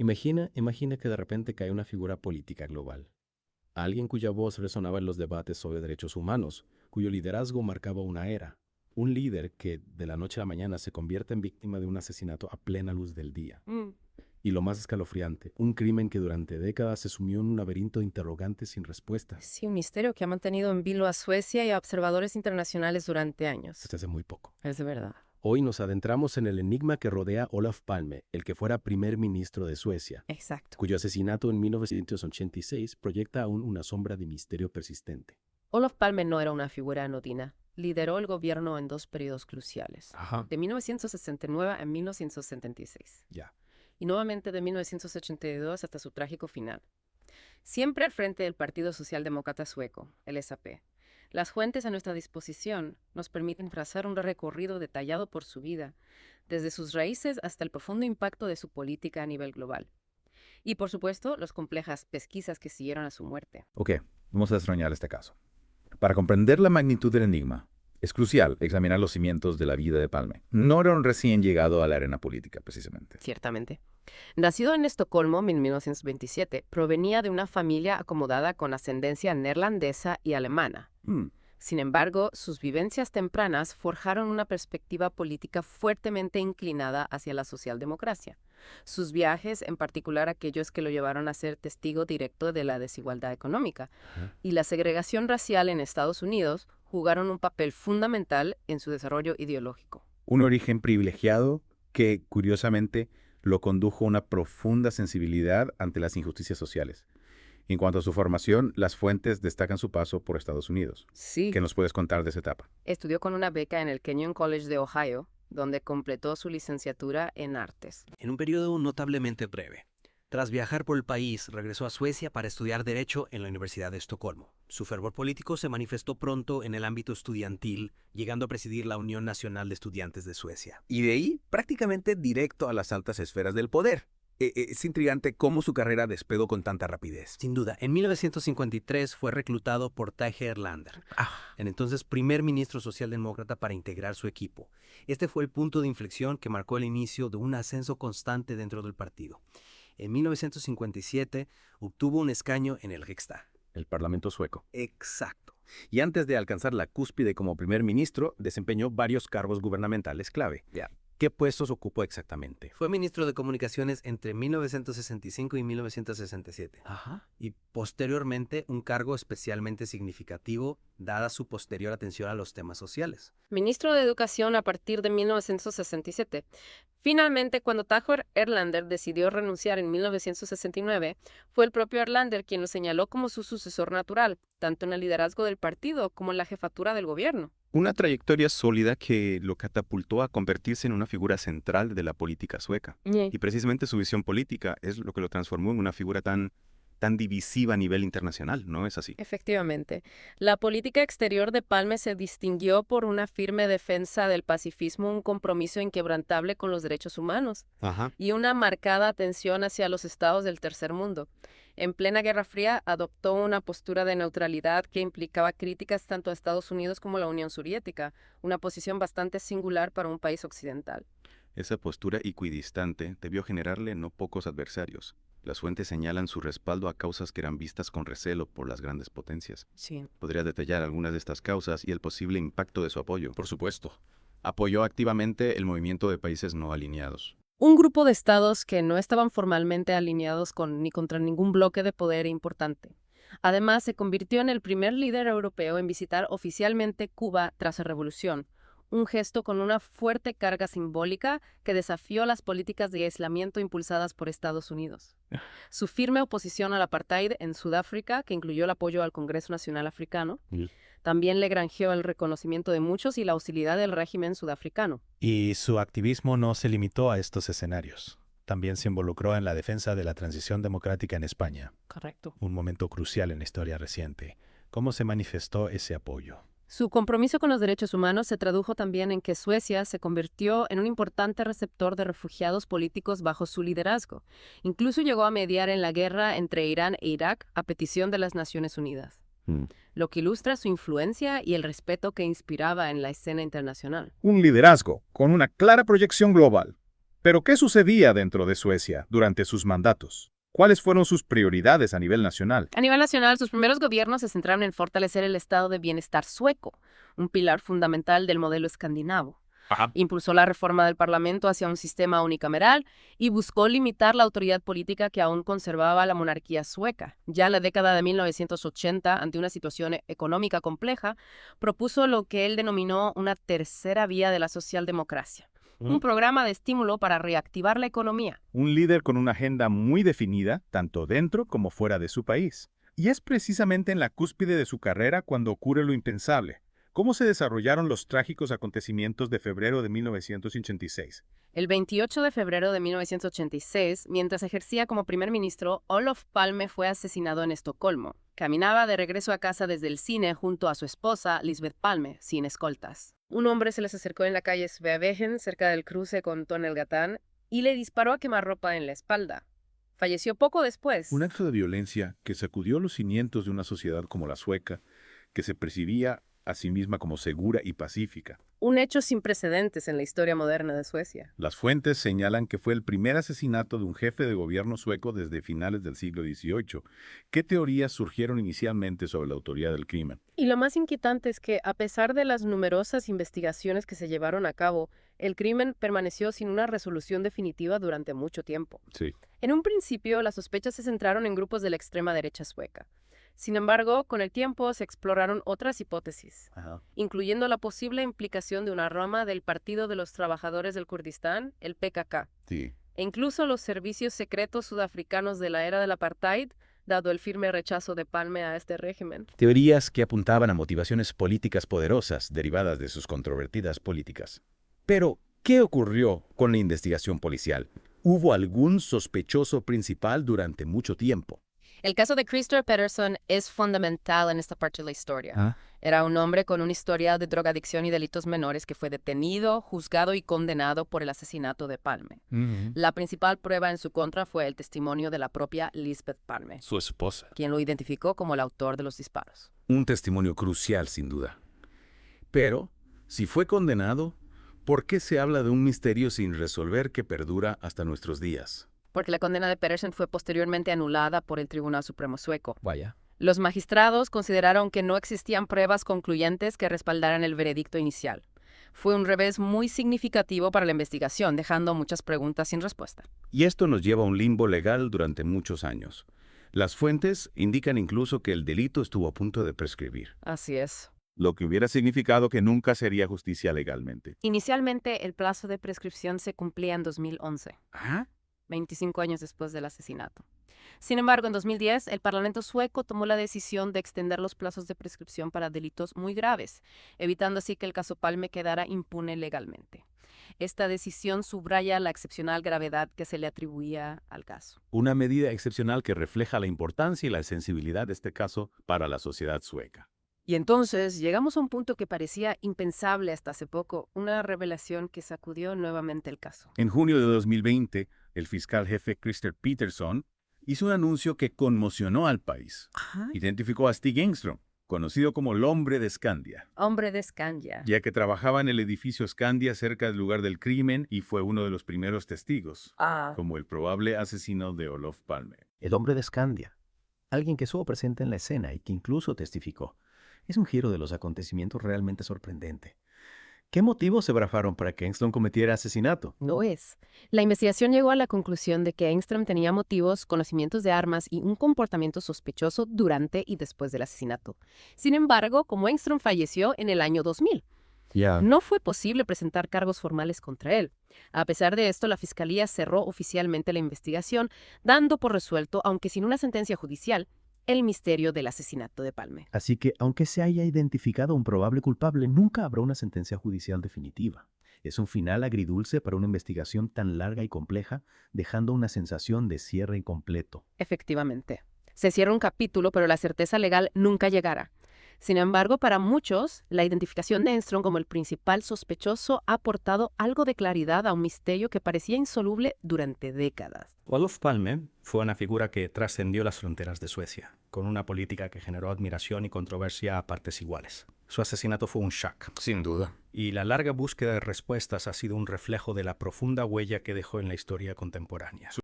Imagina que de repente cae una figura política global. Alguien cuya voz resonaba en los debates sobre derechos humanos, cuyo liderazgo marcaba una era. Un líder que de la noche a la mañana se convierte en víctima de un asesinato a plena luz del día. Y lo más escalofriante, un crimen que durante décadas se sumió en un laberinto de interrogantes sin respuesta. Sí, un misterio que ha mantenido en vilo a Suecia y a observadores internacionales durante años. Desde hace muy poco. Es de verdad. Hoy nos adentramos en el enigma que rodea a Olof Palme, el que fuera primer ministro de Suecia, Exacto. cuyo asesinato en 1986 proyecta aún una sombra de misterio persistente. Olof Palme no era una figura anodina. Lideró el gobierno en dos periodos cruciales, Ajá. de 1969 a 1976, Ya. y nuevamente de 1982 hasta su trágico final. Siempre al frente del Partido Socialdemócrata Sueco, el SAP. Las fuentes a nuestra disposición nos permiten trazar un recorrido detallado por su vida, desde sus raíces hasta el profundo impacto de su política a nivel global. Y, por supuesto, las complejas pesquisas que siguieron a su muerte. Ok, vamos a desarrollar este caso. Para comprender la magnitud del enigma, es crucial examinar los cimientos de la vida de Palme. No era un recién llegado a la arena política, precisamente. Ciertamente. Nacido en Estocolmo en 1927, provenía de una familia acomodada con ascendencia neerlandesa y alemana. Sin embargo, sus vivencias tempranas forjaron una perspectiva política fuertemente inclinada hacia la socialdemocracia. Sus viajes, en particular aquellos que lo llevaron a ser testigo directo de la desigualdad económica y la segregación racial en Estados Unidos, jugaron un papel fundamental en su desarrollo ideológico. Un origen privilegiado que, curiosamente, lo condujo a una profunda sensibilidad ante las injusticias sociales. En cuanto a su formación, las fuentes destacan su paso por Estados Unidos. Sí. ¿Qué nos puedes contar de esa etapa? Estudió con una beca en el Kenyon College de Ohio, donde completó su licenciatura en artes. En un periodo notablemente breve. Tras viajar por el país, regresó a Suecia para estudiar Derecho en la Universidad de Estocolmo. Su fervor político se manifestó pronto en el ámbito estudiantil, llegando a presidir la Unión Nacional de Estudiantes de Suecia. Y de ahí, prácticamente directo a las altas esferas del poder. Es intrigante cómo su carrera despegó con tanta rapidez. Sin duda, en 1953 fue reclutado por Tage Erlander, el entonces primer ministro socialdemócrata, para integrar su equipo. Este fue el punto de inflexión que marcó el inicio de un ascenso constante dentro del partido. En 1957 obtuvo un escaño en el Riksdag. El Parlamento sueco. Exacto. Y antes de alcanzar la cúspide como primer ministro, desempeñó varios cargos gubernamentales clave. ¿Qué puestos ocupó exactamente? Fue ministro de Comunicaciones entre 1965 y 1967. Y posteriormente un cargo especialmente significativo, dada su posterior atención a los temas sociales. Ministro de Educación a partir de 1967. Finalmente, cuando Tage Erlander decidió renunciar en 1969, fue el propio Erlander quien lo señaló como su sucesor natural, tanto en el liderazgo del partido como en la jefatura del gobierno. Una trayectoria sólida que lo catapultó a convertirse en una figura central de la política sueca. Y precisamente su visión política es lo que lo transformó en una figura tan divisiva a nivel internacional, ¿no es así? Efectivamente. La política exterior de Palme se distinguió por una firme defensa del pacifismo, un compromiso inquebrantable con los derechos humanos y una marcada atención hacia los estados del tercer mundo. En plena Guerra Fría adoptó una postura de neutralidad que implicaba críticas tanto a Estados Unidos como a la Unión Soviética, una posición bastante singular para un país occidental. Esa postura equidistante debió generarle no pocos adversarios. Las fuentes señalan su respaldo a causas que eran vistas con recelo por las grandes potencias. Sí. ¿Podría detallar algunas de estas causas y el posible impacto de su apoyo? Por supuesto. Apoyó activamente el movimiento de países no alineados. Un grupo de estados que no estaban formalmente alineados ni contra ningún bloque de poder importante. Además, se convirtió en el primer líder europeo en visitar oficialmente Cuba tras la Revolución, un gesto con una fuerte carga simbólica que desafió las políticas de aislamiento impulsadas por Estados Unidos. Su firme oposición al apartheid en Sudáfrica, que incluyó el apoyo al Congreso Nacional Africano, también le granjeó el reconocimiento de muchos y la hostilidad del régimen sudafricano. Y su activismo no se limitó a estos escenarios. También se involucró en la defensa de la transición democrática en España. Correcto. Un momento crucial en la historia reciente. ¿Cómo se manifestó ese apoyo? Su compromiso con los derechos humanos se tradujo también en que Suecia se convirtió en un importante receptor de refugiados políticos bajo su liderazgo. Incluso llegó a mediar en la guerra entre Irán e Irak a petición de las Naciones Unidas, lo que ilustra su influencia y el respeto que inspiraba en la escena internacional. Un liderazgo con una clara proyección global. Pero, ¿qué sucedía dentro de Suecia durante sus mandatos? ¿Cuáles fueron sus prioridades a nivel nacional? A nivel nacional, sus primeros gobiernos se centraron en fortalecer el estado de bienestar sueco, un pilar fundamental del modelo escandinavo. Impulsó la reforma del Parlamento hacia un sistema unicameral y buscó limitar la autoridad política que aún conservaba la monarquía sueca. Ya en la década de 1980, ante una situación económica compleja, propuso lo que él denominó una tercera vía de la socialdemocracia, un programa de estímulo para reactivar la economía. Un líder con una agenda muy definida, tanto dentro como fuera de su país. Y es precisamente en la cúspide de su carrera cuando ocurre lo impensable. ¿Cómo se desarrollaron los trágicos acontecimientos de febrero de 1986? El 28 de febrero de 1986, mientras ejercía como primer ministro, Olof Palme fue asesinado en Estocolmo. Caminaba de regreso a casa desde el cine junto a su esposa, Lisbeth Palme, sin escoltas. Un hombre se les acercó en la calle Sveavägen, cerca del cruce con Tunnelgatan, y le disparó a quemarropa en la espalda. Falleció poco después. Un acto de violencia que sacudió los cimientos de una sociedad como la sueca, que se percibía a sí misma como segura y pacífica. Un hecho sin precedentes en la historia moderna de Suecia. Las fuentes señalan que fue el primer asesinato de un jefe de gobierno sueco desde finales del siglo XVIII. ¿Qué teorías surgieron inicialmente sobre la autoría del crimen? Y lo más inquietante es que, a pesar de las numerosas investigaciones que se llevaron a cabo, el crimen permaneció sin una resolución definitiva durante mucho tiempo. Sí. En un principio, las sospechas se centraron en grupos de la extrema derecha sueca. Sin embargo, con el tiempo se exploraron otras hipótesis, incluyendo la posible implicación de una rama del Partido de los Trabajadores del Kurdistán, el PKK, Sí. e incluso los servicios secretos sudafricanos de la era del apartheid, dado el firme rechazo de Palme a este régimen. Teorías que apuntaban a motivaciones políticas poderosas derivadas de sus controvertidas políticas. Pero, ¿qué ocurrió con la investigación policial? ¿Hubo algún sospechoso principal durante mucho tiempo? El caso de Christer Pettersson es fundamental en esta parte de la historia. Era un hombre con un historial de drogadicción y delitos menores que fue detenido, juzgado y condenado por el asesinato de Palme. La principal prueba en su contra fue el testimonio de la propia Lisbeth Palme, Su esposa. quien lo identificó como el autor de los disparos. Un testimonio crucial, sin duda. Pero, si fue condenado, ¿por qué se habla de un misterio sin resolver que perdura hasta nuestros días? Porque la condena de Pettersson fue posteriormente anulada por el Tribunal Supremo sueco. Vaya. Los magistrados consideraron que no existían pruebas concluyentes que respaldaran el veredicto inicial. Fue un revés muy significativo para la investigación, dejando muchas preguntas sin respuesta. Y esto nos lleva a un limbo legal durante muchos años. Las fuentes indican incluso que el delito estuvo a punto de prescribir. Así es. Lo que hubiera significado que nunca sería justicia legalmente. Inicialmente, el plazo de prescripción se cumplía en 2011. ¿Ah? 25 años después del asesinato. Sin embargo, en 2010, el Parlamento sueco tomó la decisión de extender los plazos de prescripción para delitos muy graves, evitando así que el caso Palme quedara impune legalmente. Esta decisión subraya la excepcional gravedad que se le atribuía al caso. Una medida excepcional que refleja la importancia y la sensibilidad de este caso para la sociedad sueca. Y entonces llegamos a un punto que parecía impensable hasta hace poco, una revelación que sacudió nuevamente el caso. En junio de 2020, el fiscal jefe Christer Pettersson hizo un anuncio que conmocionó al país. Identificó a Stig Engström, conocido como el hombre de Skandia, Hombre de Skandia. ya que trabajaba en el edificio Skandia cerca del lugar del crimen y fue uno de los primeros testigos, como el probable asesino de Olof Palme. El hombre de Skandia. Alguien que estuvo presente en la escena y que incluso testificó. Es un giro de los acontecimientos realmente sorprendente. ¿Qué motivos se barajaron para que Engström cometiera asesinato? No es. La investigación llegó a la conclusión de que Engström tenía motivos, conocimientos de armas y un comportamiento sospechoso durante y después del asesinato. Sin embargo, como Engström falleció en el año 2000, no fue posible presentar cargos formales contra él. A pesar de esto, la Fiscalía cerró oficialmente la investigación, dando por resuelto, aunque sin una sentencia judicial, el misterio del asesinato de Palme. Así que, aunque se haya identificado a un probable culpable, nunca habrá una sentencia judicial definitiva. Es un final agridulce para una investigación tan larga y compleja, dejando una sensación de cierre incompleto. Efectivamente. Se cierra un capítulo, pero la certeza legal nunca llegará. Sin embargo, para muchos, la identificación de Engström como el principal sospechoso ha aportado algo de claridad a un misterio que parecía insoluble durante décadas. Olof Palme fue una figura que trascendió las fronteras de Suecia, con una política que generó admiración y controversia a partes iguales. Su asesinato fue un shock. Sin duda. Y la larga búsqueda de respuestas ha sido un reflejo de la profunda huella que dejó en la historia contemporánea.